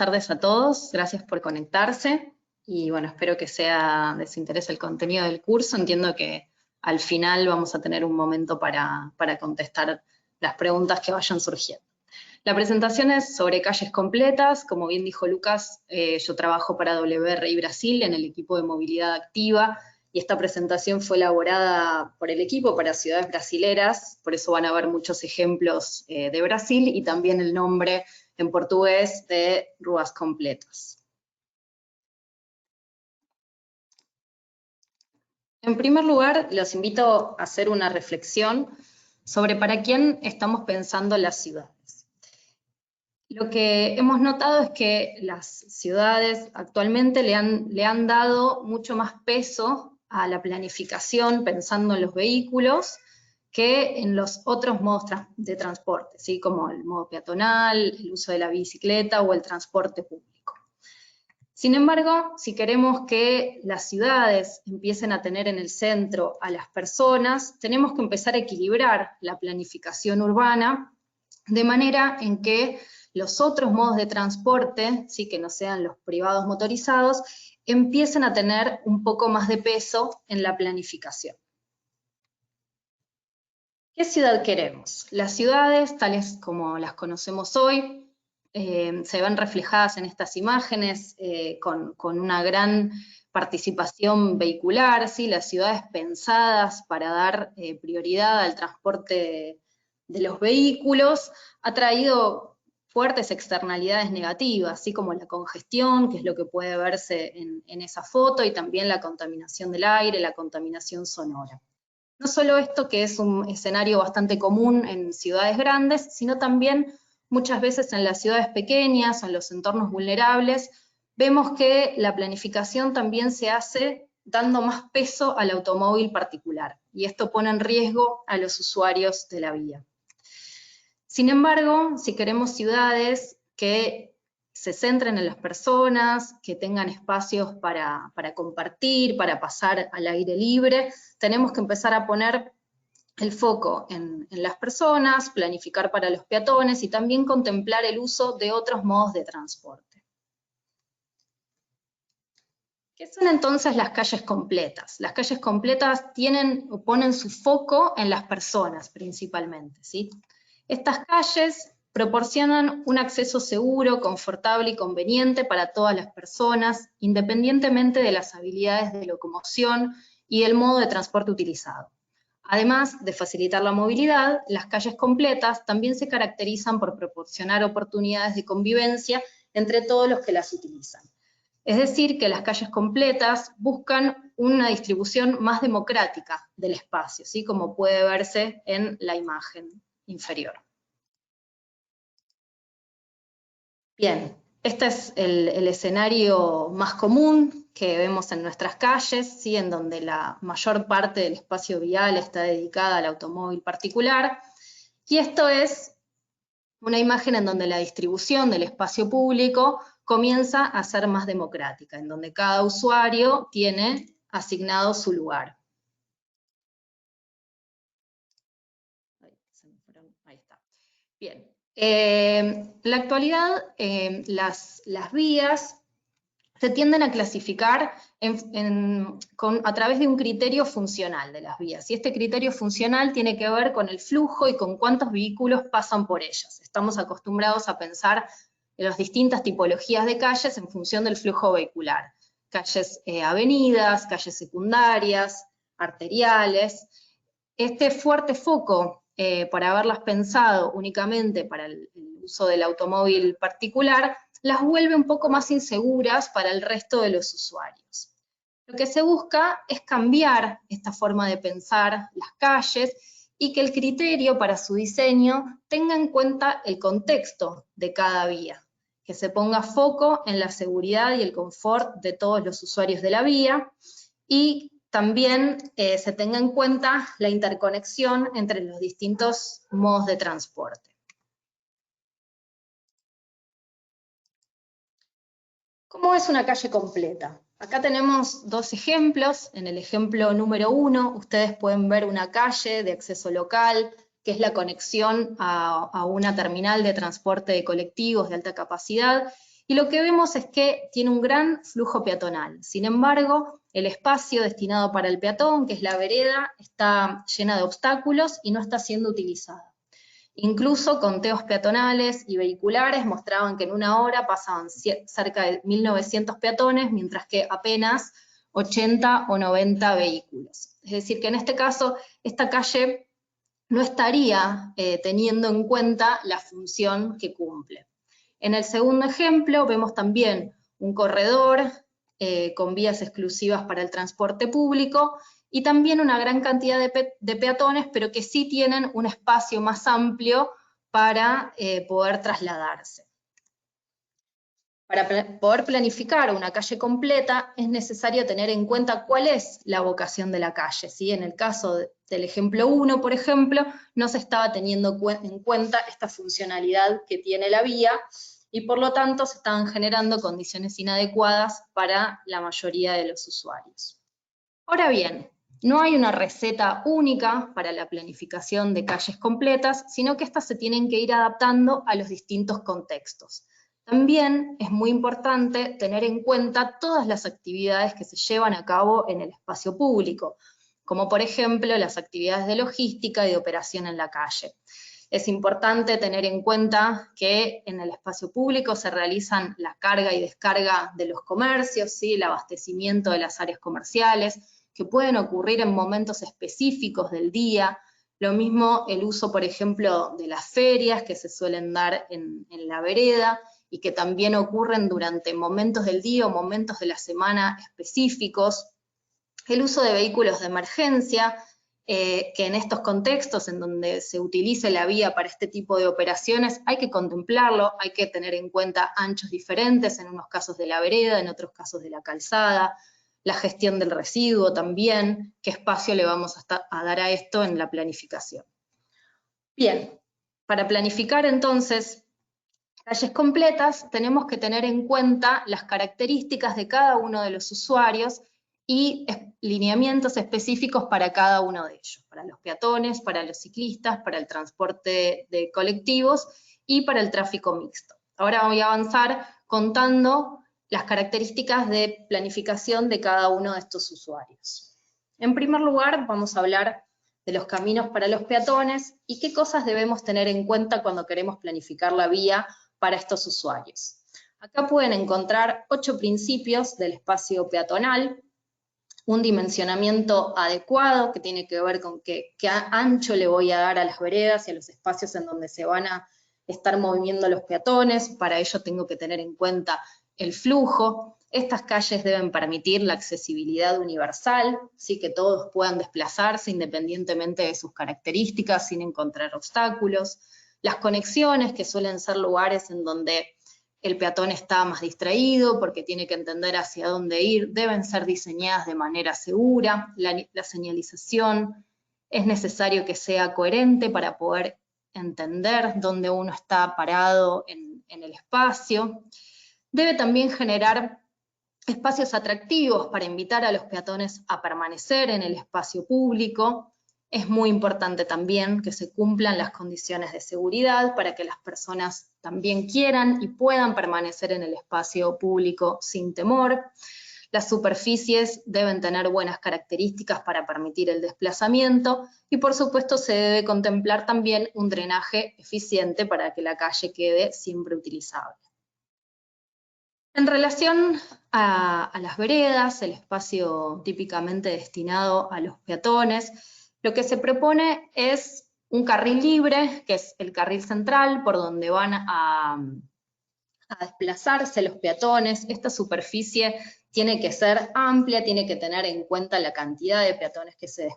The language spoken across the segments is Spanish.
tardes a todos, gracias por conectarse y bueno, espero que sea de su interés el contenido del curso. Entiendo que al final vamos a tener un momento para contestar las preguntas que vayan surgiendo. La presentación es sobre calles completas. Como bien dijo Lucas, yo trabajo para WRI Brasil en el equipo de movilidad activa y esta presentación fue elaborada por el equipo para ciudades brasileras, por eso van a ver muchos ejemplos de Brasil y también el nombre en portugués de Ruas Completas. En primer lugar, los invito a hacer una reflexión sobre para quién estamos pensando las ciudades. Lo que hemos notado es que las ciudades actualmente le han dado mucho más peso a la planificación pensando en los vehículos que en los otros modos de transporte, ¿sí? Como el modo peatonal, el uso de la bicicleta o el transporte público. Sin embargo, si queremos que las ciudades empiecen a tener en el centro a las personas, tenemos que empezar a equilibrar la planificación urbana de manera en que los otros modos de transporte, ¿sí? Que no sean los privados motorizados, empiecen a tener un poco más de peso en la planificación. ¿Qué ciudad queremos? Las ciudades, tales como las conocemos hoy, se ven reflejadas en estas imágenes con una gran participación vehicular, ¿sí? Las ciudades pensadas para dar prioridad al transporte de los vehículos, ha traído fuertes externalidades negativas, así como la congestión, que es lo que puede verse en esa foto, y también la contaminación del aire, la contaminación sonora. No solo esto, que es un escenario bastante común en ciudades grandes, sino también muchas veces en las ciudades pequeñas o en los entornos vulnerables, vemos que la planificación también se hace dando más peso al automóvil particular, y esto pone en riesgo a los usuarios de la vía. Sin embargo, si queremos ciudades que se centren en las personas, que tengan espacios para compartir, para pasar al aire libre, tenemos que empezar a poner el foco en las personas, planificar para los peatones y también contemplar el uso de otros modos de transporte. ¿Qué son entonces las calles completas? Las calles completas ponen su foco en las personas principalmente, ¿sí? Estas calles proporcionan un acceso seguro, confortable y conveniente para todas las personas, independientemente de las habilidades de locomoción y del modo de transporte utilizado. Además de facilitar la movilidad, las calles completas también se caracterizan por proporcionar oportunidades de convivencia entre todos los que las utilizan. Es decir, que las calles completas buscan una distribución más democrática del espacio, ¿sí? Como puede verse en la imagen inferior. Bien, este es el escenario más común que vemos en nuestras calles, ¿sí? En donde la mayor parte del espacio vial está dedicada al automóvil particular, y esto es una imagen en donde la distribución del espacio público comienza a ser más democrática, en donde cada usuario tiene asignado su lugar. Ahí está. Bien. En la actualidad, las vías se tienden a clasificar a través de un criterio funcional de las vías, y este criterio funcional tiene que ver con el flujo y con cuántos vehículos pasan por ellas. Estamos acostumbrados a pensar en las distintas tipologías de calles en función del flujo vehicular. Calles, avenidas, calles secundarias, arteriales. Este fuerte foco, por haberlas pensado únicamente para el uso del automóvil particular, las vuelve un poco más inseguras para el resto de los usuarios. Lo que se busca es cambiar esta forma de pensar las calles y que el criterio para su diseño tenga en cuenta el contexto de cada vía, que se ponga foco en la seguridad y el confort de todos los usuarios de la vía, y también se tenga en cuenta la interconexión entre los distintos modos de transporte. ¿Cómo es una calle completa? Acá tenemos dos ejemplos. En el ejemplo número 1, ustedes pueden ver una calle de acceso local, que es la conexión a una terminal de transporte de colectivos de alta capacidad, y lo que vemos es que tiene un gran flujo peatonal. Sin embargo, el espacio destinado para el peatón, que es la vereda, está llena de obstáculos y no está siendo utilizada. Incluso conteos peatonales y vehiculares mostraban que en una hora pasaban cerca de 1.900 peatones, mientras que apenas 80 o 90 vehículos. Es decir, que en este caso, esta calle no estaría teniendo en cuenta la función que cumple. En el segundo ejemplo vemos también un corredor con vías exclusivas para el transporte público y también una gran cantidad de peatones, pero que sí tienen un espacio más amplio para poder trasladarse. Para poder planificar una calle completa es necesario tener en cuenta cuál es la vocación de la calle, ¿sí? En el caso del ejemplo 1, por ejemplo, no se estaba teniendo en cuenta esta funcionalidad que tiene la vía y por lo tanto se estaban generando condiciones inadecuadas para la mayoría de los usuarios. Ahora bien, no hay una receta única para la planificación de calles completas, sino que estas se tienen que ir adaptando a los distintos contextos. También es muy importante tener en cuenta todas las actividades que se llevan a cabo en el espacio público, como por ejemplo las actividades de logística y de operación en la calle. Es importante tener en cuenta que en el espacio público se realizan la carga y descarga de los comercios, ¿sí? El abastecimiento de las áreas comerciales, que pueden ocurrir en momentos específicos del día. Lo mismo el uso, por ejemplo, de las ferias que se suelen dar en la vereda, y que también ocurren durante momentos del día o momentos de la semana específicos. El uso de vehículos de emergencia, que en estos contextos en donde se utilice la vía para este tipo de operaciones hay que contemplarlo, hay que tener en cuenta anchos diferentes, en unos casos de la vereda, en otros casos de la calzada, la gestión del residuo también, qué espacio le vamos a dar a esto en la planificación. Bien, para planificar entonces calles completas, tenemos que tener en cuenta las características de cada uno de los usuarios y lineamientos específicos para cada uno de ellos, para los peatones, para los ciclistas, para el transporte de colectivos y para el tráfico mixto. Ahora voy a avanzar contando las características de planificación de cada uno de estos usuarios. En primer lugar, vamos a hablar de los caminos para los peatones y qué cosas debemos tener en cuenta cuando queremos planificar la vía para estos usuarios. Acá pueden encontrar 8 principios del espacio peatonal, un dimensionamiento adecuado que tiene que ver con qué ancho le voy a dar a las veredas y a los espacios en donde se van a estar moviendo los peatones. Para ello tengo que tener en cuenta el flujo. Estas calles deben permitir la accesibilidad universal, ¿sí? Que todos puedan desplazarse independientemente de sus características sin encontrar obstáculos. Las conexiones, que suelen ser lugares en donde el peatón está más distraído porque tiene que entender hacia dónde ir, deben ser diseñadas de manera segura. La señalización es necesario que sea coherente para poder entender dónde uno está parado en el espacio. Debe también generar espacios atractivos para invitar a los peatones a permanecer en el espacio público. Es muy importante también que se cumplan las condiciones de seguridad para que las personas también quieran y puedan permanecer en el espacio público sin temor. Las superficies deben tener buenas características para permitir el desplazamiento y por supuesto se debe contemplar también un drenaje eficiente para que la calle quede siempre utilizable. En relación a las veredas, el espacio típicamente destinado a los peatones, lo que se propone es un carril libre, que es el carril central, por donde van a desplazarse los peatones. Esta superficie tiene que ser amplia, tiene que tener en cuenta la cantidad de peatones que se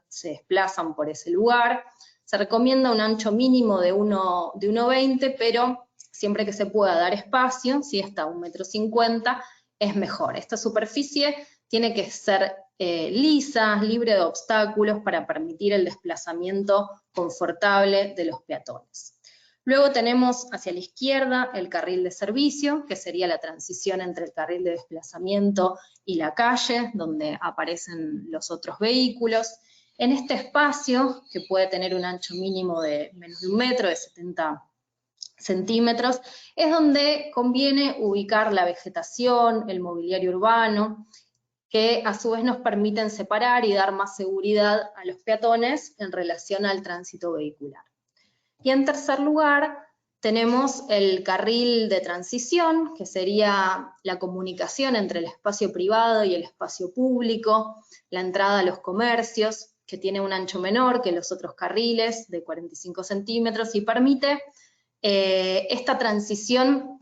desplazan por ese lugar. Se recomienda un ancho mínimo de 1,20, pero siempre que se pueda dar espacio, si hasta 1,50 m, es mejor. Esta superficie tiene que ser lisa, libre de obstáculos para permitir el desplazamiento confortable de los peatones. Luego tenemos hacia la izquierda el carril de servicio, que sería la transición entre el carril de desplazamiento y la calle, donde aparecen los otros vehículos. En este espacio, que puede tener un ancho mínimo de menos de 1 metro, de 70 centímetros, es donde conviene ubicar la vegetación, el mobiliario urbano, que a su vez nos permiten separar y dar más seguridad a los peatones en relación al tránsito vehicular. Y en tercer lugar, tenemos el carril de transición, que sería la comunicación entre el espacio privado y el espacio público, la entrada a los comercios, que tiene un ancho menor que los otros carriles, de 45 centímetros, y permite esta transición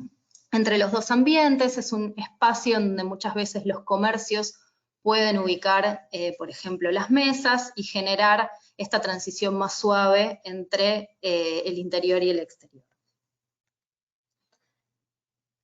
entre los dos ambientes. Es un espacio donde muchas veces los comercios pueden ubicar, por ejemplo, las mesas y generar esta transición más suave entre el interior y el exterior.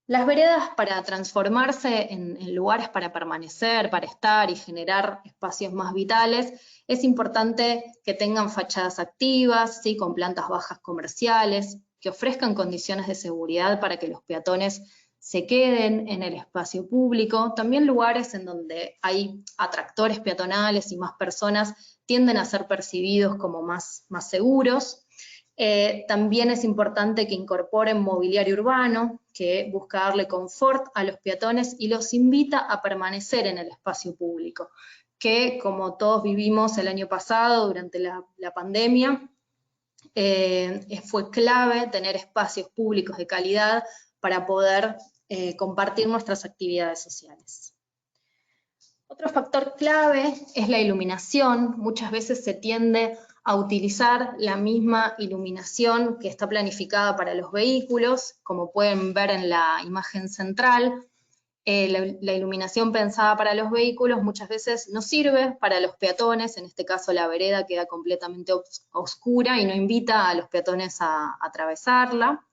Las veredas, para transformarse en lugares para permanecer, para estar y generar espacios más vitales, es importante que tengan fachadas activas, ¿sí?, con plantas bajas comerciales, que ofrezcan condiciones de seguridad para que los peatones se queden en el espacio público. También lugares en donde hay atractores peatonales y más personas tienden a ser percibidos como más seguros. También es importante que incorporen mobiliario urbano, que busca darle confort a los peatones y los invita a permanecer en el espacio público, que como todos vivimos el año pasado durante la pandemia, fue clave tener espacios públicos de calidad para poder compartir nuestras actividades sociales. Otro factor clave es la iluminación. Muchas veces se tiende a utilizar la misma iluminación que está planificada para los vehículos, como pueden ver en la imagen central. La iluminación pensada para los vehículos muchas veces no sirve para los peatones, en este caso la vereda queda completamente oscura y no invita a los peatones a atravesarla.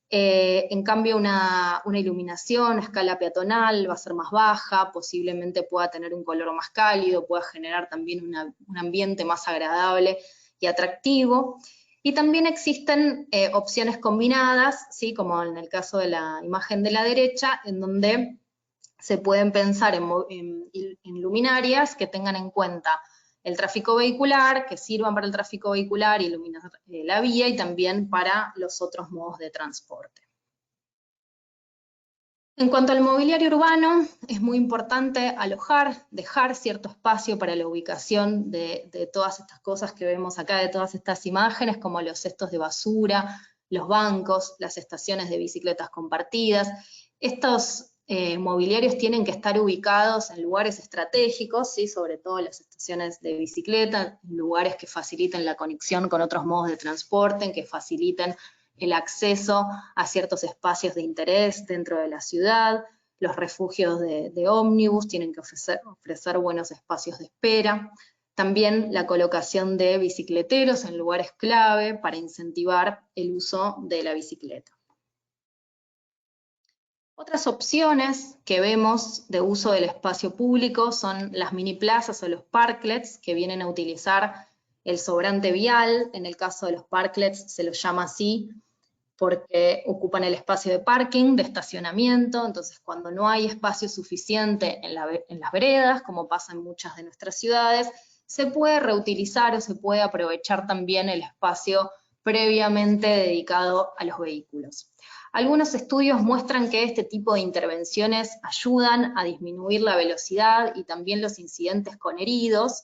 En cambio, una iluminación a escala peatonal va a ser más baja, posiblemente pueda tener un color más cálido, pueda generar también un ambiente más agradable y atractivo. Y también existen opciones combinadas, ¿sí?, como en el caso de la imagen de la derecha, en donde se pueden pensar en luminarias que tengan en cuenta el tráfico vehicular, que sirvan para el tráfico vehicular y iluminar la vía, y también para los otros modos de transporte. En cuanto al mobiliario urbano, es muy importante dejar cierto espacio para la ubicación de todas estas cosas que vemos acá, de todas estas imágenes, como los cestos de basura, los bancos, las estaciones de bicicletas compartidas. Estos mobiliarios tienen que estar ubicados en lugares estratégicos, ¿sí?, sobre todo las estaciones de bicicleta, en lugares que faciliten la conexión con otros modos de transporte, que faciliten el acceso a ciertos espacios de interés dentro de la ciudad. Los refugios de ómnibus tienen que ofrecer buenos espacios de espera. También la colocación de bicicleteros en lugares clave para incentivar el uso de la bicicleta. Otras opciones que vemos de uso del espacio público son las mini plazas o los parklets, que vienen a utilizar el sobrante vial. En el caso de los parklets se los llama así porque ocupan el espacio de parking, de estacionamiento. Entonces cuando no hay espacio suficiente en las veredas, como pasa en muchas de nuestras ciudades, se puede reutilizar o se puede aprovechar también el espacio previamente dedicado a los vehículos. Algunos estudios muestran que este tipo de intervenciones ayudan a disminuir la velocidad y también los incidentes con heridos,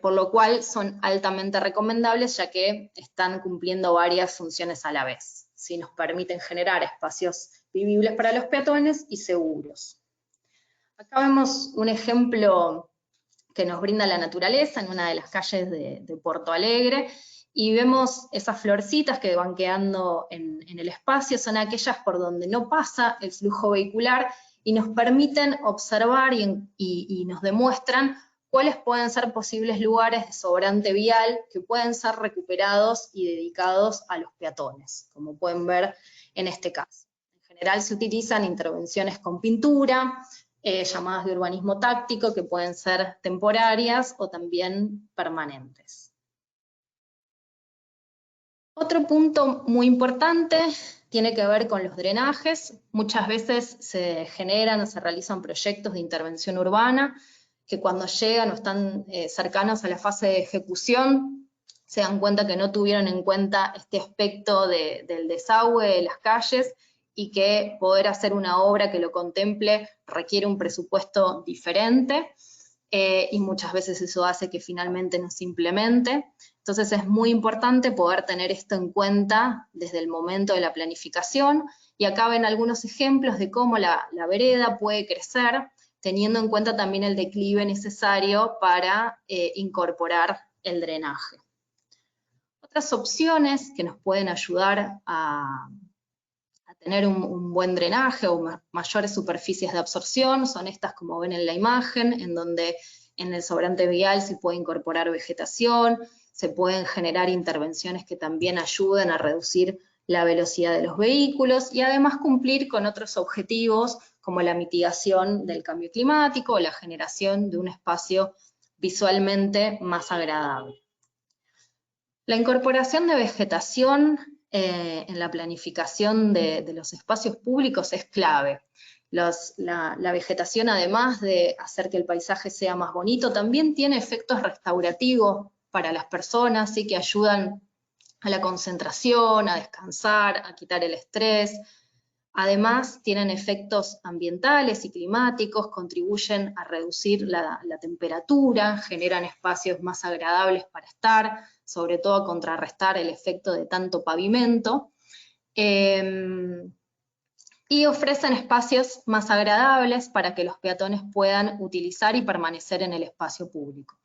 por lo cual son altamente recomendables, ya que están cumpliendo varias funciones a la vez. ¿Sí? Nos permiten generar espacios vivibles para los peatones y seguros. Acá vemos un ejemplo que nos brinda la naturaleza en una de las calles de Porto Alegre, y vemos esas florcitas que van quedando en el espacio, son aquellas por donde no pasa el flujo vehicular, y nos permiten observar y nos demuestran cuáles pueden ser posibles lugares de sobrante vial que pueden ser recuperados y dedicados a los peatones, como pueden ver en este caso. En general se utilizan intervenciones con pintura, llamadas de urbanismo táctico, que pueden ser temporarias o también permanentes. Otro punto muy importante tiene que ver con los drenajes. Muchas veces se generan o se realizan proyectos de intervención urbana que cuando llegan o están cercanos a la fase de ejecución se dan cuenta que no tuvieron en cuenta este aspecto del desagüe de las calles y que poder hacer una obra que lo contemple requiere un presupuesto diferente, y muchas veces eso hace que finalmente no se implemente. Entonces es muy importante poder tener esto en cuenta desde el momento de la planificación, y acá ven algunos ejemplos de cómo la vereda puede crecer, teniendo en cuenta también el declive necesario para incorporar el drenaje. Otras opciones que nos pueden ayudar a tener un buen drenaje o mayores superficies de absorción son estas, como ven en la imagen, en donde en el sobrante vial se puede incorporar vegetación, se pueden generar intervenciones que también ayuden a reducir la velocidad de los vehículos y además cumplir con otros objetivos como la mitigación del cambio climático o la generación de un espacio visualmente más agradable. La incorporación de vegetación en la planificación de los espacios públicos es clave. La vegetación, además de hacer que el paisaje sea más bonito, también tiene efectos restaurativos para las personas, ¿sí? Que ayudan a la concentración, a descansar, a quitar el estrés. Además, tienen efectos ambientales y climáticos, contribuyen a reducir la temperatura, generan espacios más agradables para estar, sobre todo a contrarrestar el efecto de tanto pavimento, y ofrecen espacios más agradables para que los peatones puedan utilizar y permanecer en el espacio público.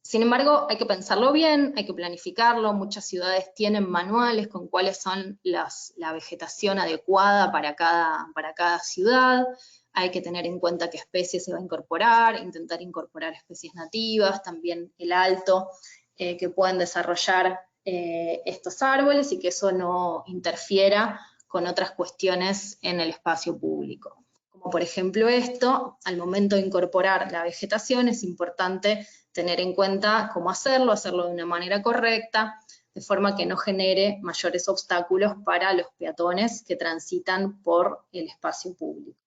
Sin embargo, hay que pensarlo bien, hay que planificarlo. Muchas ciudades tienen manuales con cuáles son la vegetación adecuada para cada ciudad. Hay que tener en cuenta qué especies se va a incorporar, intentar incorporar especies nativas, también el alto que pueden desarrollar estos árboles y que eso no interfiera con otras cuestiones en el espacio público. Como por ejemplo esto, al momento de incorporar la vegetación es importante tener en cuenta cómo hacerlo de una manera correcta, de forma que no genere mayores obstáculos para los peatones que transitan por el espacio público.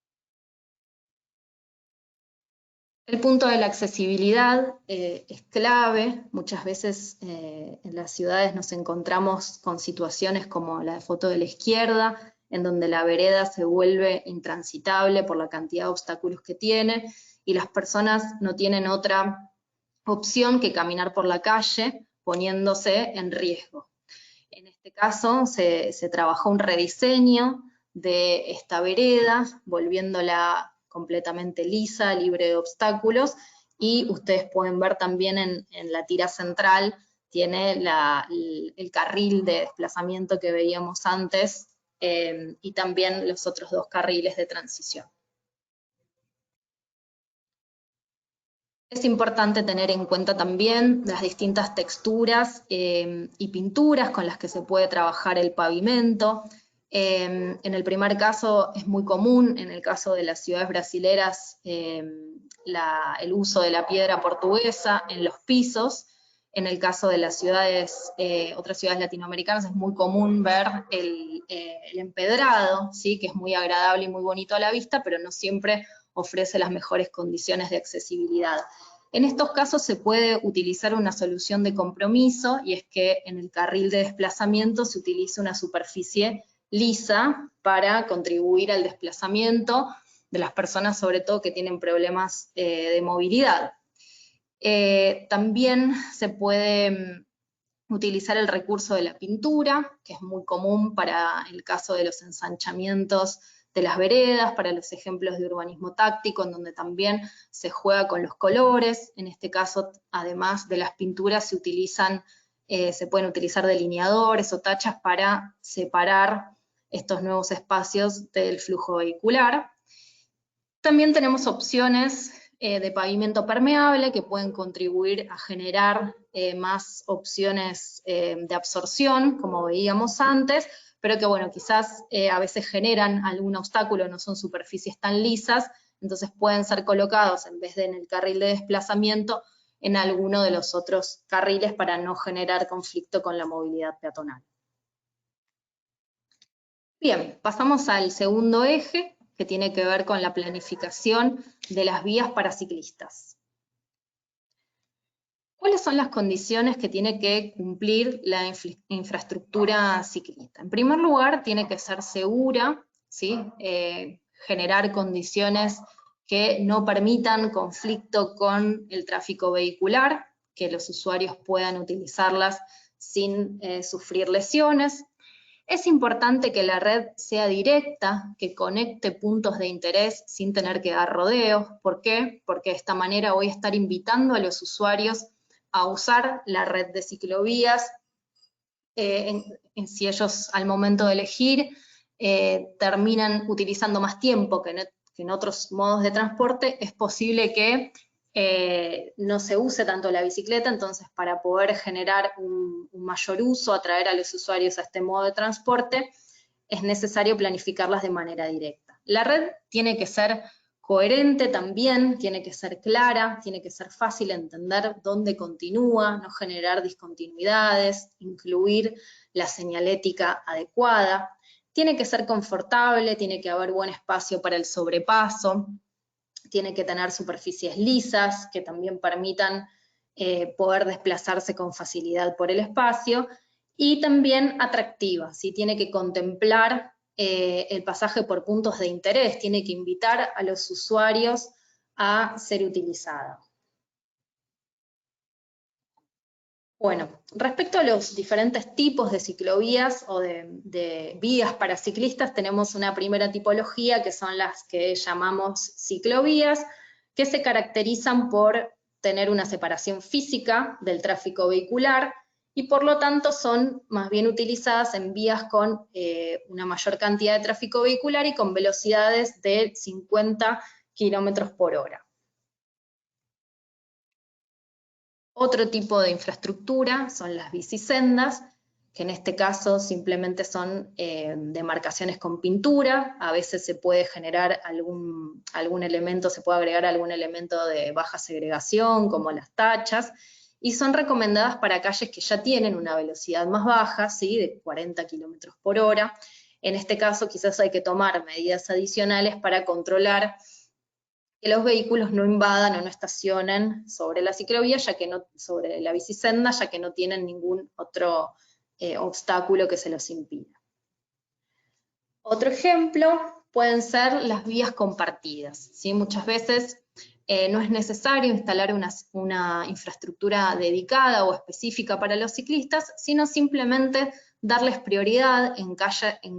El punto de la accesibilidad es clave. Muchas veces en las ciudades nos encontramos con situaciones como la foto de la izquierda, en donde la vereda se vuelve intransitable por la cantidad de obstáculos que tiene, y las personas no tienen otra opción que caminar por la calle, poniéndose en riesgo. En este caso se trabajó un rediseño de esta vereda, volviéndola completamente lisa, libre de obstáculos, y ustedes pueden ver también en la tira central, tiene el carril de desplazamiento que veíamos antes, y también los otros dos carriles de transición. Es importante tener en cuenta también las distintas texturas y pinturas con las que se puede trabajar el pavimento. En el primer caso es muy común, en el caso de las ciudades brasileras, el uso de la piedra portuguesa en los pisos. En el caso de las ciudades, otras ciudades latinoamericanas, es muy común ver el empedrado, ¿sí? Que es muy agradable y muy bonito a la vista, pero no siempre ofrece las mejores condiciones de accesibilidad. En estos casos se puede utilizar una solución de compromiso, y es que en el carril de desplazamiento se utiliza una superficie lisa para contribuir al desplazamiento de las personas, sobre todo que tienen problemas de movilidad. También se puede utilizar el recurso de la pintura, que es muy común para el caso de los ensanchamientos de las veredas, para los ejemplos de urbanismo táctico, en donde también se juega con los colores. En este caso, además de las pinturas, se pueden utilizar delineadores o tachas para separar estos nuevos espacios del flujo vehicular. También tenemos opciones de pavimento permeable que pueden contribuir a generar más opciones de absorción, como veíamos antes, pero que bueno, quizás a veces generan algún obstáculo, no son superficies tan lisas, entonces pueden ser colocados en vez de en el carril de desplazamiento, en alguno de los otros carriles para no generar conflicto con la movilidad peatonal. Bien, pasamos al segundo eje, que tiene que ver con la planificación de las vías para ciclistas. ¿Cuáles son las condiciones que tiene que cumplir la infraestructura ciclista? En primer lugar, tiene que ser segura, ¿sí? Generar condiciones que no permitan conflicto con el tráfico vehicular, que los usuarios puedan utilizarlas sin sufrir lesiones. Es importante que la red sea directa, que conecte puntos de interés sin tener que dar rodeos. ¿Por qué? Porque de esta manera voy a estar invitando a los usuarios a usar la red de ciclovías, si ellos al momento de elegir terminan utilizando más tiempo que en otros modos de transporte, es posible que no se use tanto la bicicleta. Entonces, para poder generar un mayor uso, atraer a los usuarios a este modo de transporte, es necesario planificarlas de manera directa. La red tiene que ser coherente también, tiene que ser clara, tiene que ser fácil entender dónde continúa, no generar discontinuidades, incluir la señalética adecuada. Tiene que ser confortable, tiene que haber buen espacio para el sobrepaso, tiene que tener superficies lisas que también permitan poder desplazarse con facilidad por el espacio, y también atractiva, ¿sí? Tiene que contemplar el pasaje por puntos de interés, tiene que invitar a los usuarios a ser utilizada. Bueno, respecto a los diferentes tipos de ciclovías o de vías para ciclistas, tenemos una primera tipología que son las que llamamos ciclovías, que se caracterizan por tener una separación física del tráfico vehicular y por lo tanto son más bien utilizadas en vías con una mayor cantidad de tráfico vehicular y con velocidades de 50 kilómetros por hora. Otro tipo de infraestructura son las bicisendas, que en este caso simplemente son demarcaciones con pintura. A veces se puede generar algún elemento, se puede agregar algún elemento de baja segregación, como las tachas, y son recomendadas para calles que ya tienen una velocidad más baja, ¿sí? De 40 kilómetros por hora. En este caso quizás hay que tomar medidas adicionales para controlar que los vehículos no invadan o no estacionen sobre la ciclovía, sobre la bicisenda, ya que no tienen ningún otro obstáculo que se los impida. Otro ejemplo pueden ser las vías compartidas, ¿sí? Muchas veces no es necesario instalar una infraestructura dedicada o específica para los ciclistas, sino simplemente darles prioridad en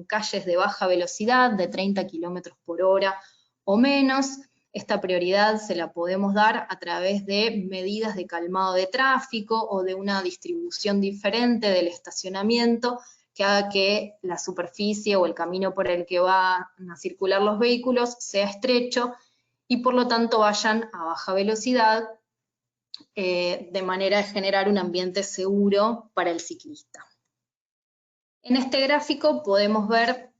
calles de baja velocidad, de 30 kilómetros por hora o menos. Esta prioridad se la podemos dar a través de medidas de calmado de tráfico o de una distribución diferente del estacionamiento que haga que la superficie o el camino por el que van a circular los vehículos sea estrecho y por lo tanto vayan a baja velocidad, de manera de generar un ambiente seguro para el ciclista. En este gráfico podemos ver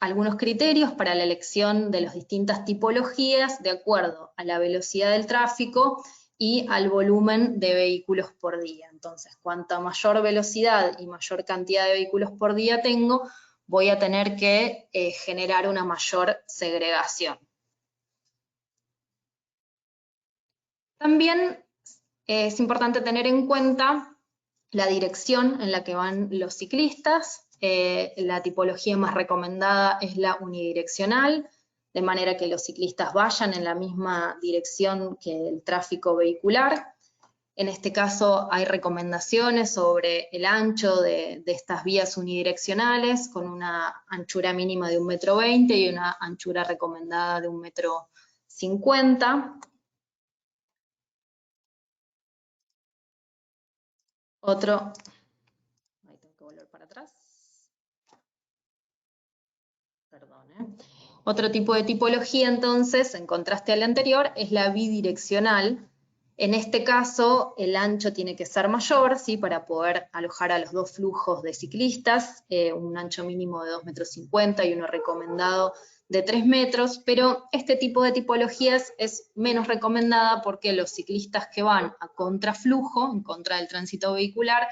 algunos criterios para la elección de las distintas tipologías de acuerdo a la velocidad del tráfico y al volumen de vehículos por día. Entonces, cuanta mayor velocidad y mayor cantidad de vehículos por día tengo, voy a tener que generar una mayor segregación. También es importante tener en cuenta la dirección en la que van los ciclistas. La tipología más recomendada es la unidireccional, de manera que los ciclistas vayan en la misma dirección que el tráfico vehicular. En este caso hay recomendaciones sobre el ancho de estas vías unidireccionales, con una anchura mínima de 1,20 m y una anchura recomendada de 1,50 m. Otro, ahí tengo que volver para atrás. Perdón, Otro tipo de tipología, entonces, en contraste al anterior, es la bidireccional. En este caso, el ancho tiene que ser mayor, ¿sí? Para poder alojar a los dos flujos de ciclistas, un ancho mínimo de 2,50 m y uno recomendado de 3 metros, pero este tipo de tipologías es menos recomendada porque los ciclistas que van a contraflujo, en contra del tránsito vehicular,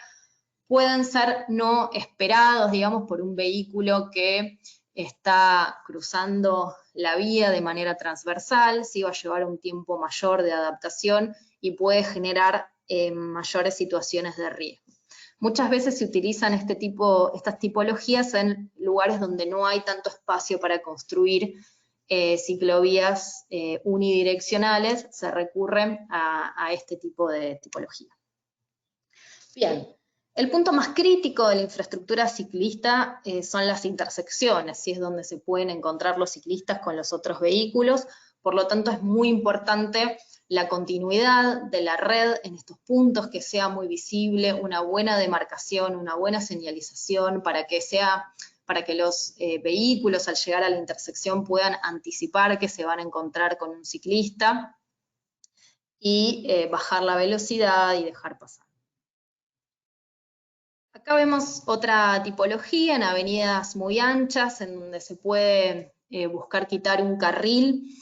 pueden ser no esperados, digamos, por un vehículo que está cruzando la vía de manera transversal, sí va a llevar un tiempo mayor de adaptación y puede generar mayores situaciones de riesgo. Muchas veces se utilizan estas tipologías en lugares donde no hay tanto espacio para construir ciclovías unidireccionales, se recurren a este tipo de tipología. Bien, el punto más crítico de la infraestructura ciclista son las intersecciones, ¿sí? Es donde se pueden encontrar los ciclistas con los otros vehículos, por lo tanto es muy importante la continuidad de la red en estos puntos, que sea muy visible, una buena demarcación, una buena señalización para que los vehículos al llegar a la intersección puedan anticipar que se van a encontrar con un ciclista y bajar la velocidad y dejar pasar. Acá vemos otra tipología en avenidas muy anchas, en donde se puede buscar quitar un carril,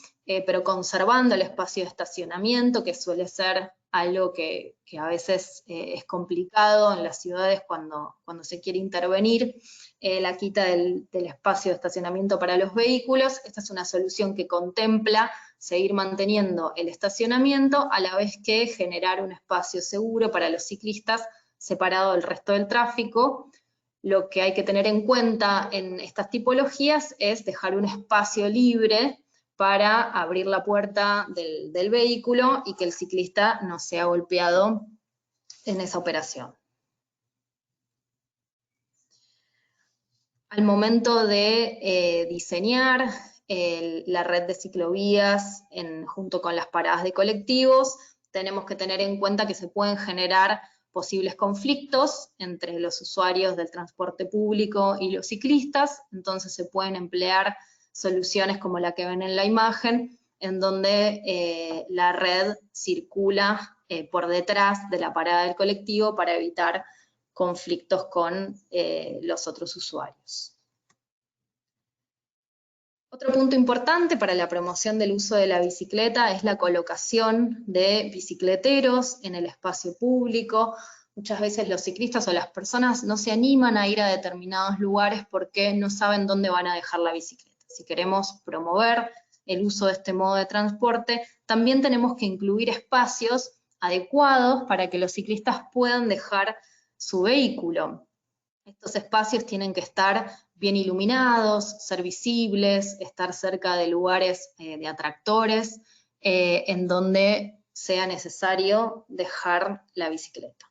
pero conservando el espacio de estacionamiento, que suele ser algo que a veces es complicado en las ciudades cuando se quiere intervenir, la quita del espacio de estacionamiento para los vehículos. Esta es una solución que contempla seguir manteniendo el estacionamiento, a la vez que generar un espacio seguro para los ciclistas, separado del resto del tráfico. Lo que hay que tener en cuenta en estas tipologías es dejar un espacio libre para abrir la puerta del vehículo y que el ciclista no sea golpeado en esa operación. Al momento de diseñar la red de ciclovías junto con las paradas de colectivos, tenemos que tener en cuenta que se pueden generar posibles conflictos entre los usuarios del transporte público y los ciclistas, entonces se pueden emplear soluciones como la que ven en la imagen, en donde la red circula por detrás de la parada del colectivo para evitar conflictos con los otros usuarios. Otro punto importante para la promoción del uso de la bicicleta es la colocación de bicicleteros en el espacio público. Muchas veces los ciclistas o las personas no se animan a ir a determinados lugares porque no saben dónde van a dejar la bicicleta. Si queremos promover el uso de este modo de transporte, también tenemos que incluir espacios adecuados para que los ciclistas puedan dejar su vehículo. Estos espacios tienen que estar bien iluminados, ser visibles, estar cerca de lugares de atractores, en donde sea necesario dejar la bicicleta.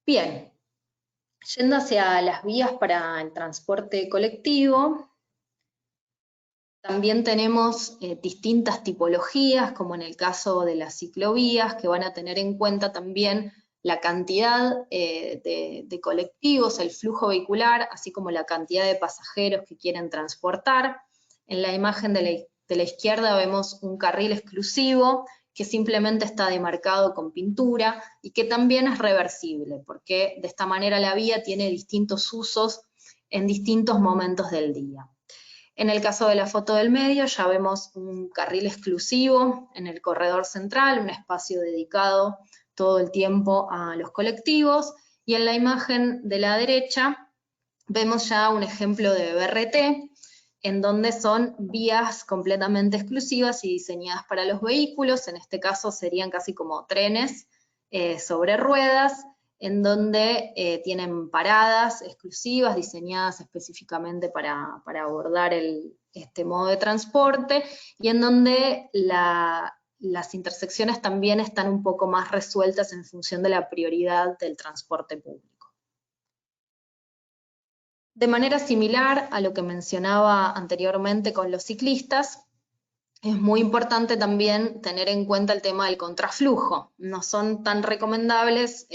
Bien, yendo hacia las vías para el transporte colectivo, también tenemos distintas tipologías, como en el caso de las ciclovías, que van a tener en cuenta también la cantidad de colectivos, el flujo vehicular, así como la cantidad de pasajeros que quieren transportar. En la imagen de la izquierda vemos un carril exclusivo que simplemente está demarcado con pintura y que también es reversible, porque de esta manera la vía tiene distintos usos en distintos momentos del día. En el caso de la foto del medio ya vemos un carril exclusivo en el corredor central, un espacio dedicado todo el tiempo a los colectivos, y en la imagen de la derecha vemos ya un ejemplo de BRT, en donde son vías completamente exclusivas y diseñadas para los vehículos. En este caso serían casi como trenes sobre ruedas, en donde tienen paradas exclusivas diseñadas específicamente para abordar este modo de transporte, y en donde las intersecciones también están un poco más resueltas en función de la prioridad del transporte público. De manera similar a lo que mencionaba anteriormente con los ciclistas, es muy importante también tener en cuenta el tema del contraflujo. No son tan recomendables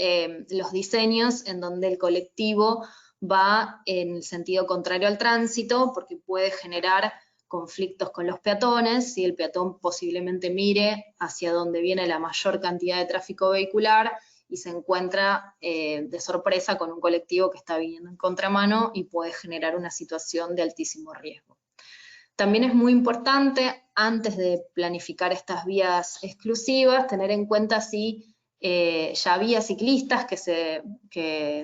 los diseños en donde el colectivo va en el sentido contrario al tránsito, porque puede generar conflictos con los peatones, si el peatón posiblemente mire hacia donde viene la mayor cantidad de tráfico vehicular y se encuentra de sorpresa con un colectivo que está viniendo en contramano y puede generar una situación de altísimo riesgo. También es muy importante, antes de planificar estas vías exclusivas, tener en cuenta si ya había ciclistas que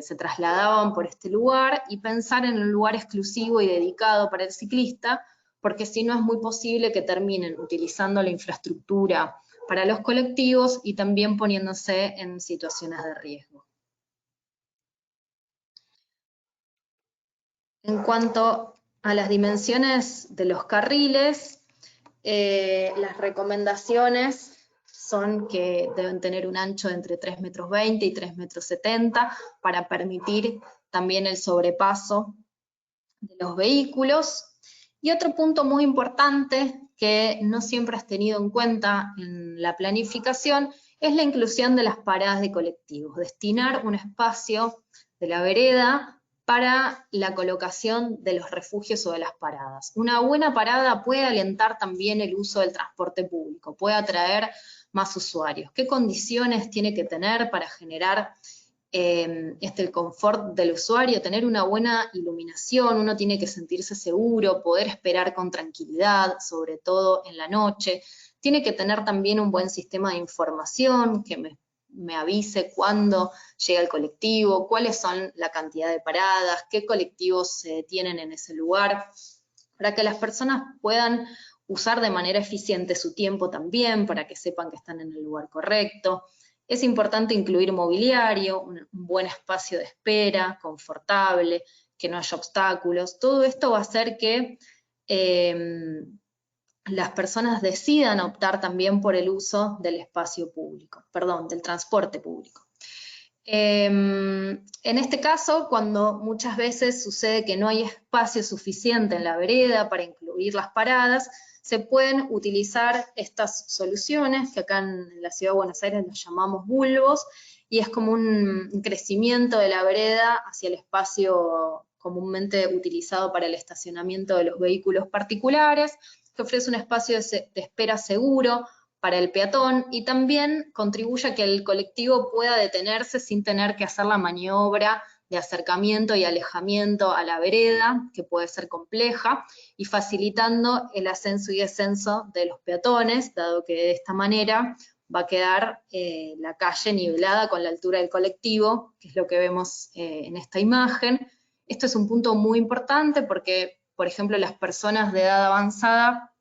se trasladaban por este lugar y pensar en un lugar exclusivo y dedicado para el ciclista, porque si no es muy posible que terminen utilizando la infraestructura para los colectivos y también poniéndose en situaciones de riesgo. En cuanto a las dimensiones de los carriles, las recomendaciones son que deben tener un ancho de entre 3,20 metros y 3,70 metros para permitir también el sobrepaso de los vehículos. Y otro punto muy importante que no siempre has tenido en cuenta en la planificación es la inclusión de las paradas de colectivos, destinar un espacio de la vereda para la colocación de los refugios o de las paradas. Una buena parada puede alentar también el uso del transporte público, puede atraer más usuarios. ¿Qué condiciones tiene que tener para generar el confort del usuario? Tener una buena iluminación, uno tiene que sentirse seguro, poder esperar con tranquilidad, sobre todo en la noche. Tiene que tener también un buen sistema de información que me avise cuándo llega el colectivo, cuáles son la cantidad de paradas, qué colectivos se detienen en ese lugar, para que las personas puedan usar de manera eficiente su tiempo también, para que sepan que están en el lugar correcto. Es importante incluir mobiliario, un buen espacio de espera, confortable, que no haya obstáculos. Todo esto va a hacer que las personas decidan optar también por el uso del espacio público, perdón, del transporte público. En este caso, cuando muchas veces sucede que no hay espacio suficiente en la vereda para incluir las paradas, se pueden utilizar estas soluciones, que acá en la Ciudad de Buenos Aires los llamamos bulbos, y es como un crecimiento de la vereda hacia el espacio comúnmente utilizado para el estacionamiento de los vehículos particulares, que ofrece un espacio de espera seguro para el peatón y también contribuye a que el colectivo pueda detenerse sin tener que hacer la maniobra de acercamiento y alejamiento a la vereda, que puede ser compleja, y facilitando el ascenso y descenso de los peatones, dado que de esta manera va a quedar la calle nivelada con la altura del colectivo, que es lo que vemos en esta imagen. Esto es un punto muy importante porque, por ejemplo, las personas de edad avanzada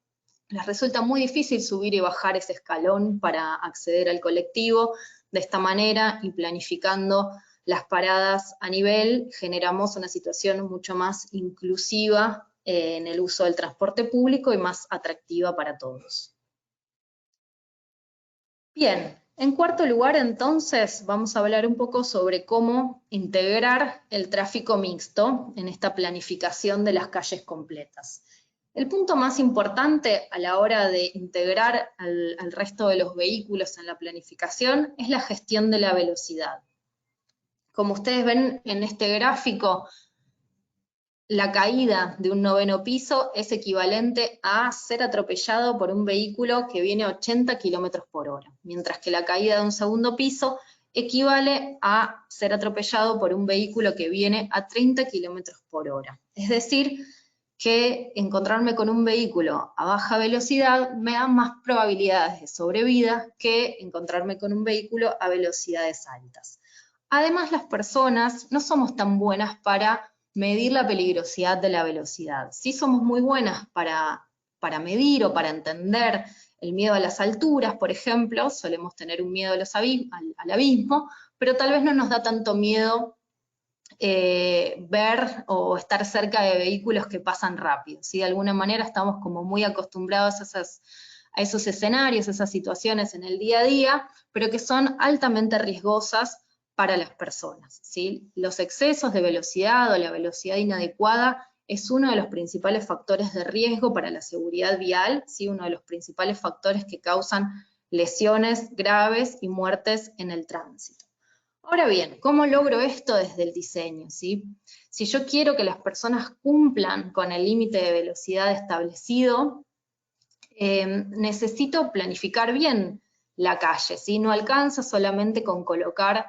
les resulta muy difícil subir y bajar ese escalón para acceder al colectivo. De esta manera, y planificando las paradas a nivel, generamos una situación mucho más inclusiva en el uso del transporte público y más atractiva para todos. Bien, en cuarto lugar, entonces, vamos a hablar un poco sobre cómo integrar el tráfico mixto en esta planificación de las calles completas. El punto más importante a la hora de integrar al resto de los vehículos en la planificación es la gestión de la velocidad. Como ustedes ven en este gráfico, la caída de un 9º piso es equivalente a ser atropellado por un vehículo que viene a 80 km por hora, mientras que la caída de un 2º piso equivale a ser atropellado por un vehículo que viene a 30 km por hora. Es decir, que encontrarme con un vehículo a baja velocidad me da más probabilidades de sobrevida que encontrarme con un vehículo a velocidades altas. Además, las personas no somos tan buenas para medir la peligrosidad de la velocidad. Sí somos muy buenas para medir o para entender el miedo a las alturas, por ejemplo, solemos tener un miedo al abismo, pero tal vez no nos da tanto miedo ver o estar cerca de vehículos que pasan rápido, ¿sí? De alguna manera estamos como muy acostumbrados a esos escenarios, a esas situaciones en el día a día, pero que son altamente riesgosas para las personas, ¿sí? Los excesos de velocidad o la velocidad inadecuada es uno de los principales factores de riesgo para la seguridad vial, ¿sí? Uno de los principales factores que causan lesiones graves y muertes en el tránsito. Ahora bien, ¿cómo logro esto desde el diseño? ¿Sí? Si yo quiero que las personas cumplan con el límite de velocidad establecido, necesito planificar bien la calle, ¿sí? No alcanza solamente con colocar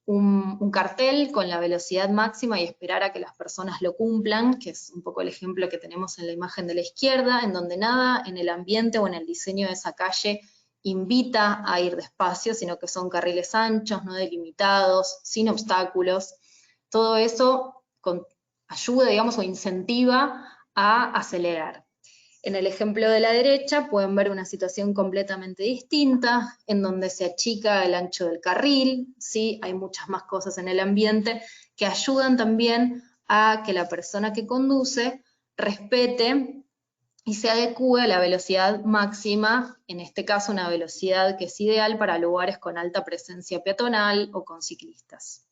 un cartel con la velocidad máxima y esperar a que las personas lo cumplan, que es un poco el ejemplo que tenemos en la imagen de la izquierda, en donde nada en el ambiente o en el diseño de esa calle invita a ir despacio, sino que son carriles anchos, no delimitados, sin obstáculos. Todo eso ayuda, digamos, o incentiva a acelerar. En el ejemplo de la derecha pueden ver una situación completamente distinta, en donde se achica el ancho del carril, ¿sí? Hay muchas más cosas en el ambiente que ayudan también a que la persona que conduce respete y se adecue a la velocidad máxima, en este caso una velocidad que es ideal para lugares con alta presencia peatonal o con ciclistas.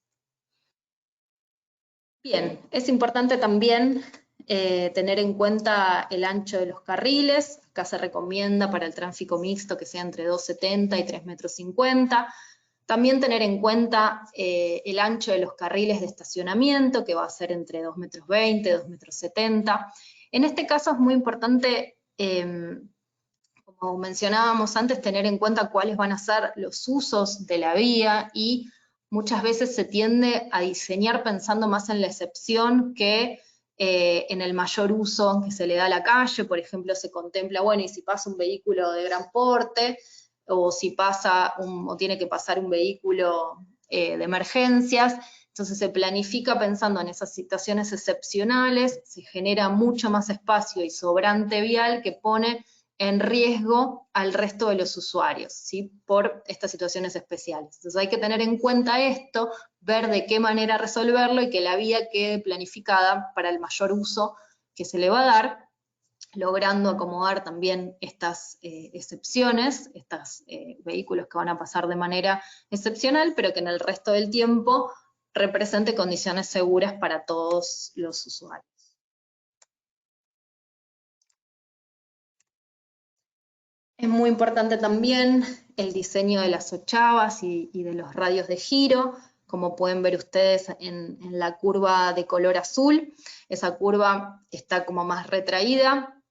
Bien, es importante también tener en cuenta el ancho de los carriles. Acá se recomienda para el tráfico mixto que sea entre 2,70 y 3,50 m. También tener en cuenta el ancho de los carriles de estacionamiento, que va a ser entre 2,20 m, 2,70 m. En este caso es muy importante, como mencionábamos antes, tener en cuenta cuáles van a ser los usos de la vía, y muchas veces se tiende a diseñar pensando más en la excepción que en el mayor uso que se le da a la calle. Por ejemplo, se contempla, bueno, y si pasa un vehículo de gran porte, o si pasa o tiene que pasar un vehículo de emergencias. Entonces se planifica pensando en esas situaciones excepcionales, se genera mucho más espacio y sobrante vial que pone en riesgo al resto de los usuarios, ¿sí? Por estas situaciones especiales. Entonces hay que tener en cuenta esto, ver de qué manera resolverlo y que la vía quede planificada para el mayor uso que se le va a dar, logrando acomodar también estas excepciones, estos vehículos que van a pasar de manera excepcional, pero que en el resto del tiempo represente condiciones seguras para todos los usuarios. Es muy importante también el diseño de las ochavas y de los radios de giro, como pueden ver ustedes en la curva de color azul. Esa curva está como más retraída,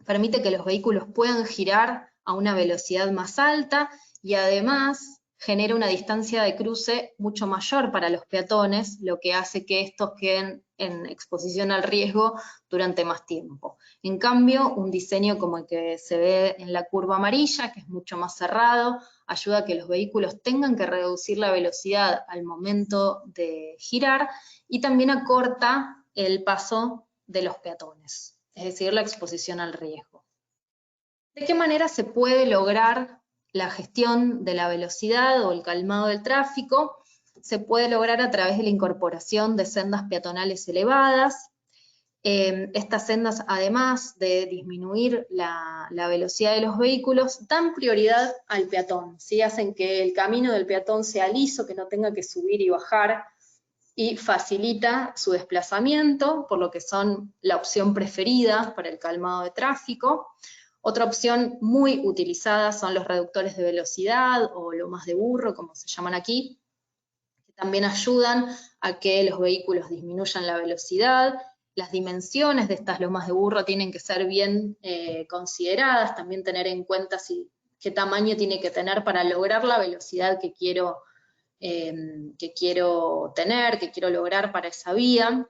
permite que los vehículos puedan girar a una velocidad más alta y además genera una distancia de cruce mucho mayor para los peatones, lo que hace que estos queden en exposición al riesgo durante más tiempo. En cambio, un diseño como el que se ve en la curva amarilla, que es mucho más cerrado, ayuda a que los vehículos tengan que reducir la velocidad al momento de girar, y también acorta el paso de los peatones, es decir, la exposición al riesgo. ¿De qué manera se puede lograr la gestión de la velocidad o el calmado del tráfico? Se puede lograr a través de la incorporación de sendas peatonales elevadas. Estas sendas, además de disminuir la velocidad de los vehículos, dan prioridad al peatón, ¿sí? Hacen que el camino del peatón sea liso, que no tenga que subir y bajar, y facilita su desplazamiento, por lo que son la opción preferida para el calmado de tráfico. Otra opción muy utilizada son los reductores de velocidad, o lomas de burro, como se llaman aquí, que también ayudan a que los vehículos disminuyan la velocidad. Las dimensiones de estas lomas de burro tienen que ser bien consideradas, también tener en cuenta qué tamaño tiene que tener para lograr la velocidad que quiero tener, que quiero lograr para esa vía.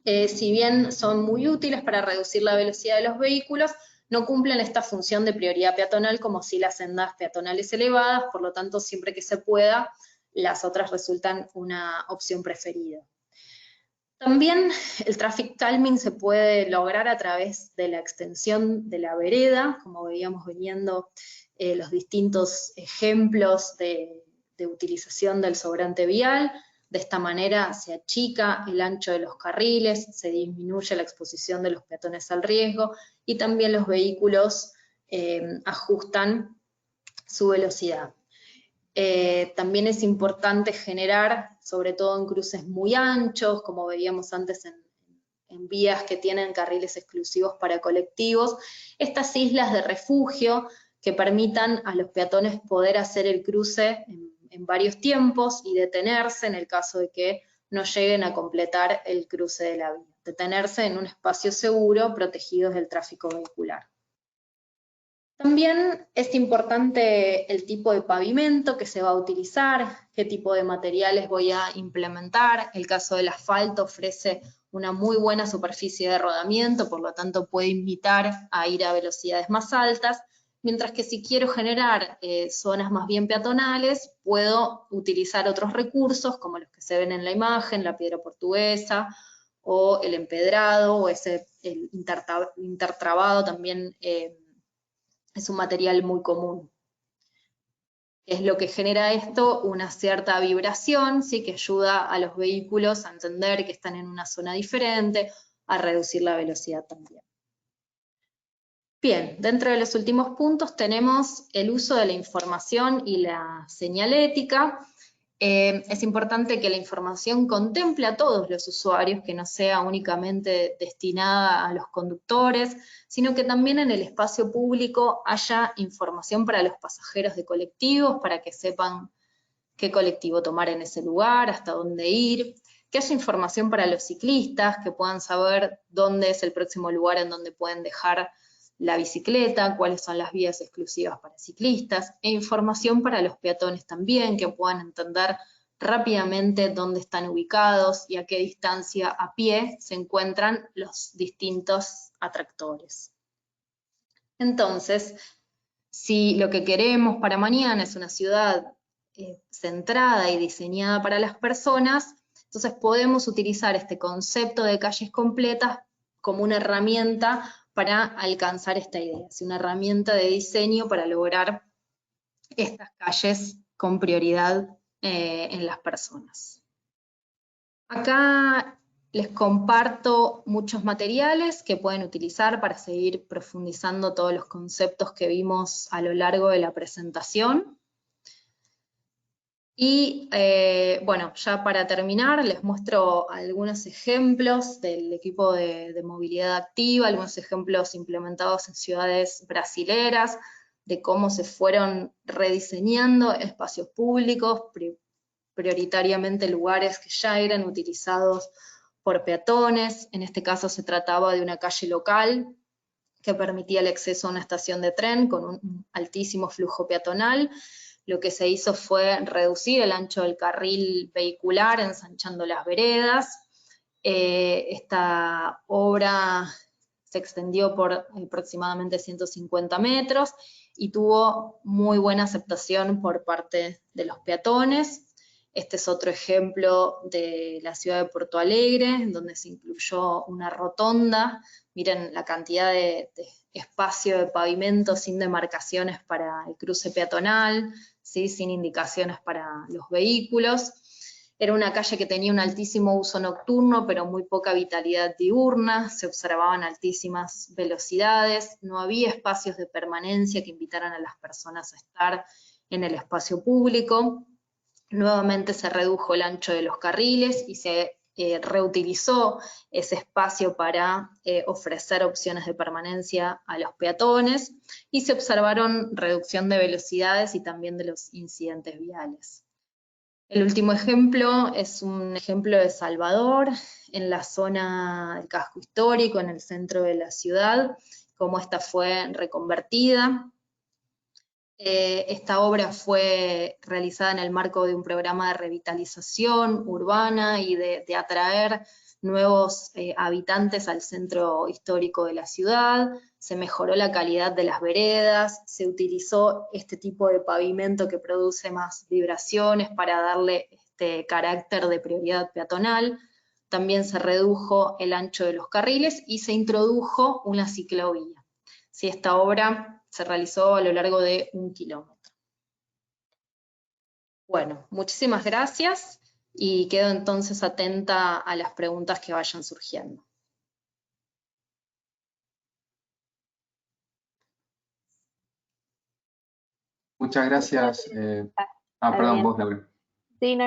Si bien son muy útiles para reducir la velocidad de los vehículos, no cumplen esta función de prioridad peatonal como si las sendas peatonales elevadas, por lo tanto, siempre que se pueda, las otras resultan una opción preferida. También el traffic calming se puede lograr a través de la extensión de la vereda, como veíamos viendo los distintos ejemplos de utilización del sobrante vial. De esta manera se achica el ancho de los carriles, se disminuye la exposición de los peatones al riesgo, y también los vehículos ajustan su velocidad. También es importante generar, sobre todo en cruces muy anchos, como veíamos antes en vías que tienen carriles exclusivos para colectivos, estas islas de refugio que permitan a los peatones poder hacer el cruce en varios tiempos y detenerse en el caso de que no lleguen a completar el cruce de la vía. Detenerse en un espacio seguro, protegidos del tráfico vehicular. También es importante el tipo de pavimento que se va a utilizar, qué tipo de materiales voy a implementar. El caso del asfalto ofrece una muy buena superficie de rodamiento, por lo tanto puede invitar a ir a velocidades más altas, mientras que si quiero generar zonas más bien peatonales, puedo utilizar otros recursos, como los que se ven en la imagen, la piedra portuguesa, o el empedrado, o el intertrabado también es un material muy común. Es lo que genera esto, una cierta vibración, ¿sí? Que ayuda a los vehículos a entender que están en una zona diferente, a reducir la velocidad también. Bien, dentro de los últimos puntos tenemos el uso de la información y la señalética. Es importante que la información contemple a todos los usuarios, que no sea únicamente destinada a los conductores, sino que también en el espacio público haya información para los pasajeros de colectivos, para que sepan qué colectivo tomar en ese lugar, hasta dónde ir, que haya información para los ciclistas, que puedan saber dónde es el próximo lugar en donde pueden dejar la bicicleta, cuáles son las vías exclusivas para ciclistas, e información para los peatones también, que puedan entender rápidamente dónde están ubicados y a qué distancia a pie se encuentran los distintos atractores. Entonces, si lo que queremos para mañana es una ciudad centrada y diseñada para las personas, entonces podemos utilizar este concepto de calles completas como una herramienta para alcanzar esta idea, es una herramienta de diseño para lograr estas calles con prioridad en las personas. Acá les comparto muchos materiales que pueden utilizar para seguir profundizando todos los conceptos que vimos a lo largo de la presentación. Y bueno, ya para terminar les muestro algunos ejemplos del equipo de movilidad activa, algunos ejemplos implementados en ciudades brasileras, de cómo se fueron rediseñando espacios públicos, prioritariamente lugares que ya eran utilizados por peatones. En este caso se trataba de una calle local que permitía el acceso a una estación de tren con un altísimo flujo peatonal. Lo que se hizo fue reducir el ancho del carril vehicular, ensanchando las veredas. Esta obra se extendió por aproximadamente 150 metros y tuvo muy buena aceptación por parte de los peatones. Este es otro ejemplo de la ciudad de Porto Alegre, en donde se incluyó una rotonda. Miren la cantidad de espacio de pavimento sin demarcaciones para el cruce peatonal, ¿sí? Sin indicaciones para los vehículos. Era una calle que tenía un altísimo uso nocturno, pero muy poca vitalidad diurna, se observaban altísimas velocidades, no había espacios de permanencia que invitaran a las personas a estar en el espacio público. Nuevamente se redujo el ancho de los carriles y se reutilizó ese espacio para ofrecer opciones de permanencia a los peatones y se observaron reducción de velocidades y también de los incidentes viales. El último ejemplo es un ejemplo de Salvador, en la zona del casco histórico, en el centro de la ciudad, cómo esta fue reconvertida. Esta obra fue realizada en el marco de un programa de revitalización urbana y de atraer nuevos habitantes al centro histórico de la ciudad. Se mejoró la calidad de las veredas, se utilizó este tipo de pavimento que produce más vibraciones para darle este carácter de prioridad peatonal. También se redujo el ancho de los carriles y se introdujo una ciclovía. Sí, esta obra se realizó a lo largo de 1 kilómetro. Bueno, muchísimas gracias y quedo entonces atenta a las preguntas que vayan surgiendo. Muchas gracias. Perdón, vos, Laura. Sí, no,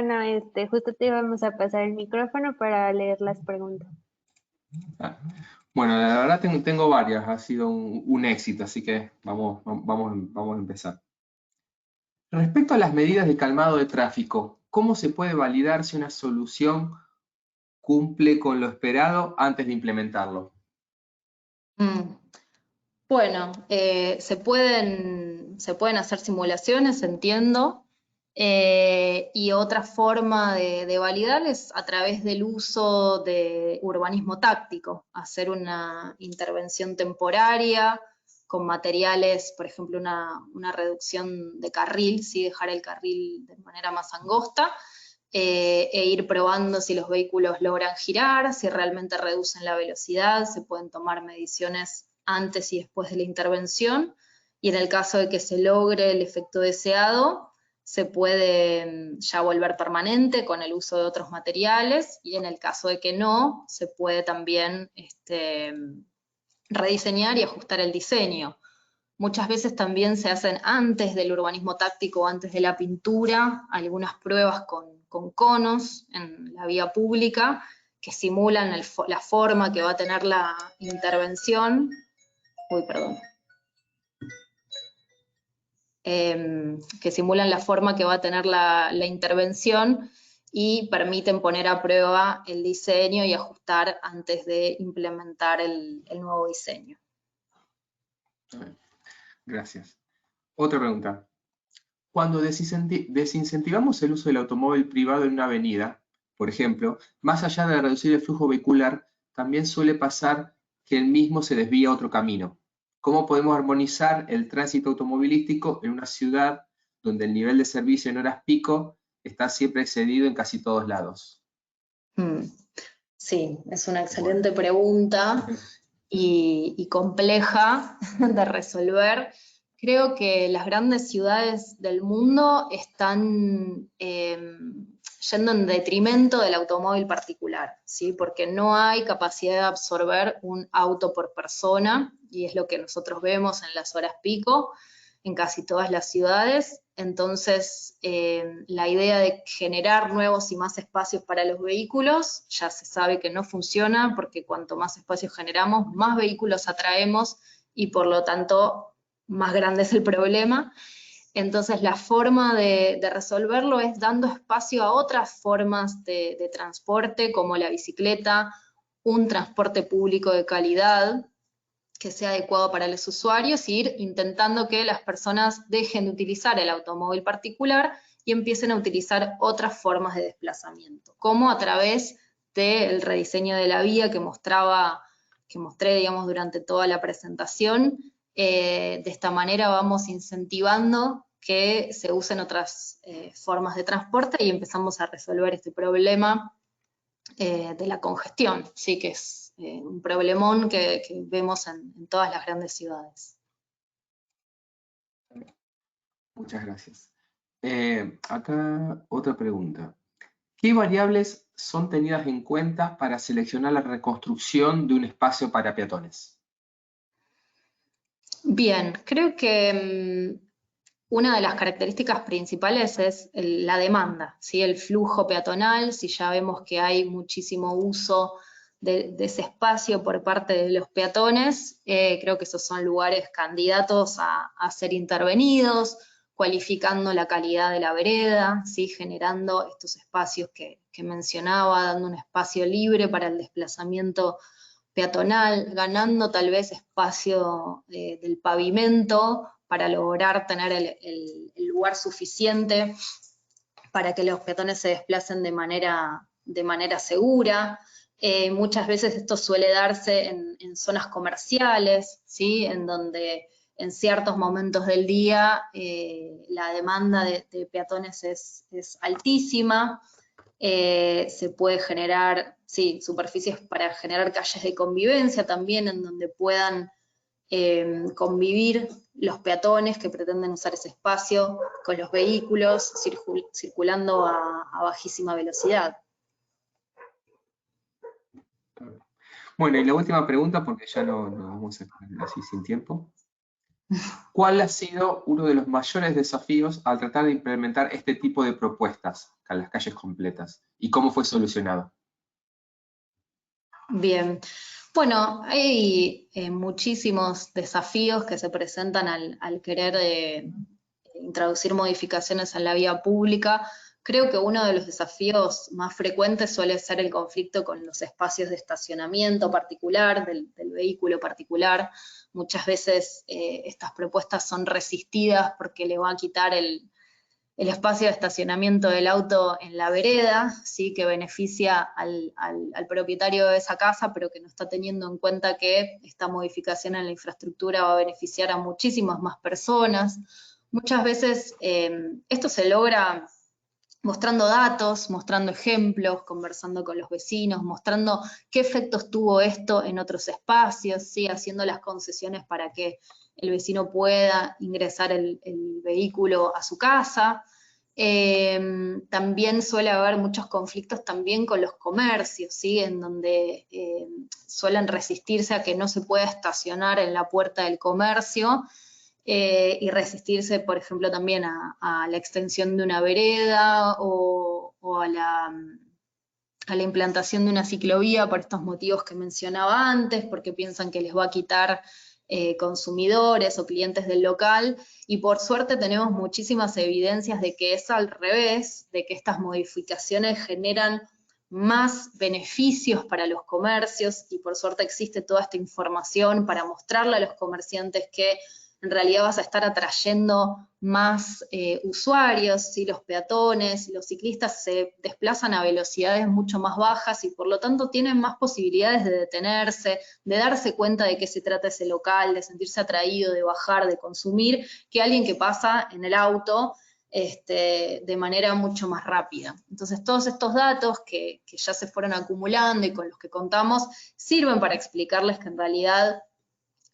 justo te íbamos a pasar el micrófono para leer las preguntas. Bueno, la verdad tengo varias, ha sido un éxito, así que vamos a empezar. Respecto a las medidas de calmado de tráfico, ¿cómo se puede validar si una solución cumple con lo esperado antes de implementarlo? Bueno, se pueden hacer simulaciones, entiendo, y otra forma de validar es a través del uso de urbanismo táctico, hacer una intervención temporaria con materiales, por ejemplo, una reducción de carril, ¿sí? Dejar el carril de manera más angosta, e ir probando si los vehículos logran girar, si realmente reducen la velocidad, se pueden tomar mediciones antes y después de la intervención, y en el caso de que se logre el efecto deseado, se puede ya volver permanente con el uso de otros materiales, y en el caso de que no, se puede también rediseñar y ajustar el diseño. Muchas veces también se hacen antes del urbanismo táctico, antes de la pintura, algunas pruebas con conos en la vía pública que simulan la forma que va a tener la intervención. Uy, perdón. Que simulan la forma que va a tener la intervención y permiten poner a prueba el diseño y ajustar antes de implementar el nuevo diseño. Gracias. Otra pregunta. Cuando desincentivamos el uso del automóvil privado en una avenida, por ejemplo, más allá de reducir el flujo vehicular, también suele pasar que el mismo se desvía a otro camino. ¿Cómo podemos armonizar el tránsito automovilístico en una ciudad donde el nivel de servicio en horas pico está siempre excedido en casi todos lados? Sí, es una excelente pregunta y compleja de resolver. Creo que las grandes ciudades del mundo están yendo en detrimento del automóvil particular, ¿sí? Porque no hay capacidad de absorber un auto por persona, y es lo que nosotros vemos en las horas pico, en casi todas las ciudades. Entonces, la idea de generar nuevos y más espacios para los vehículos ya se sabe que no funciona, porque cuanto más espacios generamos, más vehículos atraemos y por lo tanto más grande es el problema. Entonces, la forma de resolverlo es dando espacio a otras formas de transporte, como la bicicleta, un transporte público de calidad, que sea adecuado para los usuarios, e ir intentando que las personas dejen de utilizar el automóvil particular y empiecen a utilizar otras formas de desplazamiento, como a través del rediseño de la vía que mostré, digamos, durante toda la presentación. De esta manera vamos incentivando que se usen otras formas de transporte y empezamos a resolver este problema de la congestión, sí, que es un problemón que vemos en todas las grandes ciudades. Muchas gracias. Acá otra pregunta. ¿Qué variables son tenidas en cuenta para seleccionar la reconstrucción de un espacio para peatones? Bien, creo que una de las características principales es la demanda, ¿sí? El flujo peatonal. Si ya vemos que hay muchísimo uso de ese espacio por parte de los peatones, creo que esos son lugares candidatos a ser intervenidos, cualificando la calidad de la vereda, ¿sí? Generando estos espacios que mencionaba, dando un espacio libre para el desplazamiento peatonal, ganando tal vez espacio del pavimento para lograr tener el lugar suficiente para que los peatones se desplacen de manera segura. Muchas veces esto suele darse en zonas comerciales, ¿sí? En donde en ciertos momentos del día la demanda de peatones es altísima. Se puede generar, sí, superficies para generar calles de convivencia también, en donde puedan convivir los peatones que pretenden usar ese espacio con los vehículos circulando a bajísima velocidad. Bueno, y la última pregunta, porque ya no vamos a estar así sin tiempo. ¿Cuál ha sido uno de los mayores desafíos al tratar de implementar este tipo de propuestas a las calles completas? ¿Y cómo fue solucionado? Bien, bueno, hay muchísimos desafíos que se presentan al querer introducir modificaciones en la vía pública. Creo que uno de los desafíos más frecuentes suele ser el conflicto con los espacios de estacionamiento particular, del vehículo particular. Muchas veces estas propuestas son resistidas porque le va a quitar el espacio de estacionamiento del auto en la vereda, ¿sí? Que beneficia al propietario de esa casa, pero que no está teniendo en cuenta que esta modificación en la infraestructura va a beneficiar a muchísimas más personas. Muchas veces esto se logra mostrando datos, mostrando ejemplos, conversando con los vecinos, mostrando qué efectos tuvo esto en otros espacios, ¿sí? Haciendo las concesiones para que el vecino pueda ingresar el vehículo a su casa. También suele haber muchos conflictos también con los comercios, ¿sí? En donde suelen resistirse a que no se pueda estacionar en la puerta del comercio, y resistirse, por ejemplo, también a la extensión de una vereda o a la implantación de una ciclovía por estos motivos que mencionaba antes, porque piensan que les va a quitar consumidores o clientes del local, y por suerte tenemos muchísimas evidencias de que es al revés, de que estas modificaciones generan más beneficios para los comercios, y por suerte existe toda esta información para mostrarle a los comerciantes que en realidad vas a estar atrayendo más usuarios, ¿sí? Los peatones, los ciclistas se desplazan a velocidades mucho más bajas y por lo tanto tienen más posibilidades de detenerse, de darse cuenta de qué se trata ese local, de sentirse atraído, de bajar, de consumir, que alguien que pasa en el auto de manera mucho más rápida. Entonces todos estos datos que ya se fueron acumulando y con los que contamos sirven para explicarles que en realidad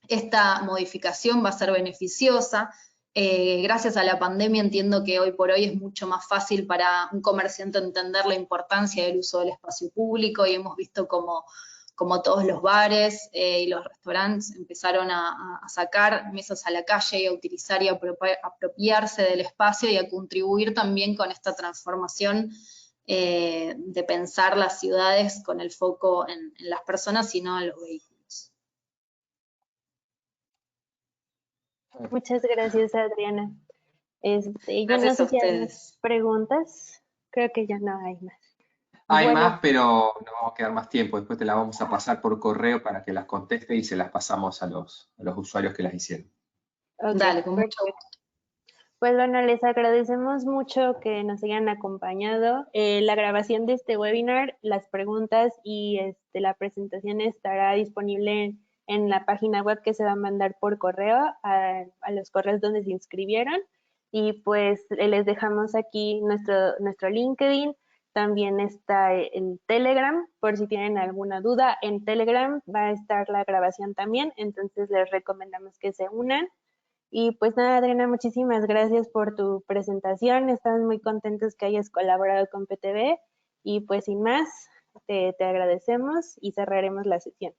esta modificación va a ser beneficiosa. Gracias a la pandemia entiendo que hoy por hoy es mucho más fácil para un comerciante entender la importancia del uso del espacio público y hemos visto como todos los bares y los restaurantes empezaron a sacar mesas a la calle y a utilizar y a apropiarse del espacio y a contribuir también con esta transformación de pensar las ciudades con el foco en las personas y no en los vehículos. Muchas gracias, Adriana. Yo no Gracias a sé si hay más ustedes. preguntas. Creo que ya no hay más. Hay Bueno, más, pero no vamos a quedar más tiempo. Después te las vamos a pasar por correo para que las conteste y se las pasamos a los usuarios que las hicieron. ok, Dale, con mucho perfecto. gusto. Pues bueno, les agradecemos mucho que nos hayan acompañado. La grabación de este webinar, las preguntas y la presentación estará disponible en la página web que se va a mandar por correo a los correos donde se inscribieron. Y pues les dejamos aquí nuestro LinkedIn. También está el Telegram, por si tienen alguna duda. En Telegram va a estar la grabación también, entonces les recomendamos que se unan. Y pues nada, Adriana, muchísimas gracias por tu presentación. Estamos muy contentos que hayas colaborado con PTV y pues sin más, te agradecemos y cerraremos la sesión.